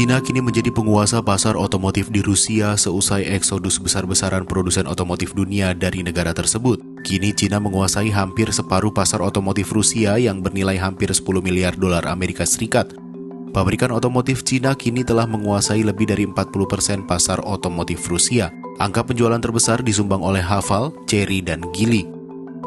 Cina kini menjadi penguasa pasar otomotif di Rusia seusai eksodus besar-besaran produsen otomotif dunia dari negara tersebut. Kini Cina menguasai hampir separuh pasar otomotif Rusia yang bernilai hampir 10 miliar dolar Amerika Serikat. Pabrikan otomotif Cina kini telah menguasai lebih dari 40% pasar otomotif Rusia. Angka penjualan terbesar disumbang oleh Haval, Chery, dan Geely.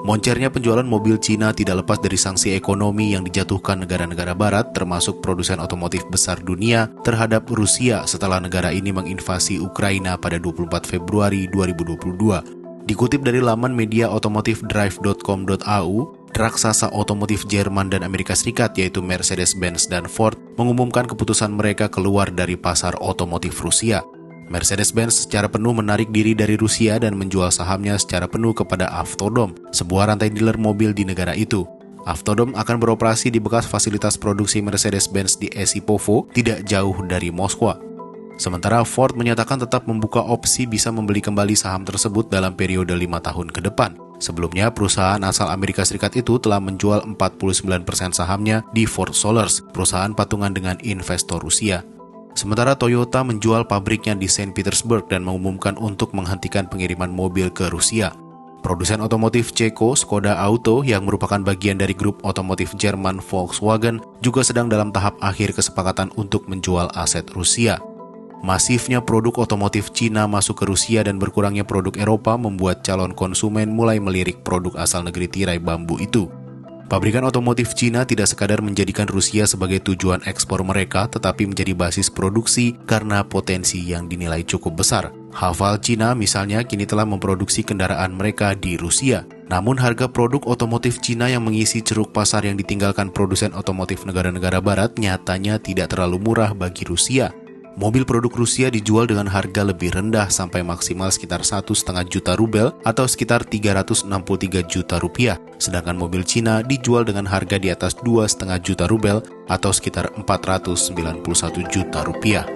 Moncernya penjualan mobil Cina tidak lepas dari sanksi ekonomi yang dijatuhkan negara-negara barat termasuk produsen otomotif besar dunia terhadap Rusia setelah negara ini menginvasi Ukraina pada 24 Februari 2022. Dikutip dari laman media otomotif drive.com.au, raksasa otomotif Jerman dan Amerika Serikat yaitu Mercedes-Benz dan Ford mengumumkan keputusan mereka keluar dari pasar otomotif Rusia. Mercedes-Benz secara penuh menarik diri dari Rusia dan menjual sahamnya secara penuh kepada Avtodom, sebuah rantai dealer mobil di negara itu. Avtodom akan beroperasi di bekas fasilitas produksi Mercedes-Benz di Esipovo, tidak jauh dari Moskwa. Sementara Ford menyatakan tetap membuka opsi bisa membeli kembali saham tersebut dalam periode 5 tahun ke depan. Sebelumnya, perusahaan asal Amerika Serikat itu telah menjual 49% sahamnya di Ford Solers, perusahaan patungan dengan investor Rusia. Sementara Toyota menjual pabriknya di Saint Petersburg dan mengumumkan untuk menghentikan pengiriman mobil ke Rusia. Produsen otomotif Ceko, Skoda Auto, yang merupakan bagian dari grup otomotif Jerman Volkswagen, juga sedang dalam tahap akhir kesepakatan untuk menjual aset Rusia. Masifnya produk otomotif Cina masuk ke Rusia dan berkurangnya produk Eropa membuat calon konsumen mulai melirik produk asal negeri tirai bambu itu. Pabrikan otomotif Cina tidak sekadar menjadikan Rusia sebagai tujuan ekspor mereka, tetapi menjadi basis produksi karena potensi yang dinilai cukup besar. Haval Cina misalnya kini telah memproduksi kendaraan mereka di Rusia. Namun harga produk otomotif Cina yang mengisi ceruk pasar yang ditinggalkan produsen otomotif negara-negara barat nyatanya tidak terlalu murah bagi Rusia. Mobil produk Rusia dijual dengan harga lebih rendah sampai maksimal sekitar 1,5 juta rubel atau sekitar 363 juta rupiah. Sedangkan mobil Cina dijual dengan harga di atas 2,5 juta rubel atau sekitar 491 juta rupiah.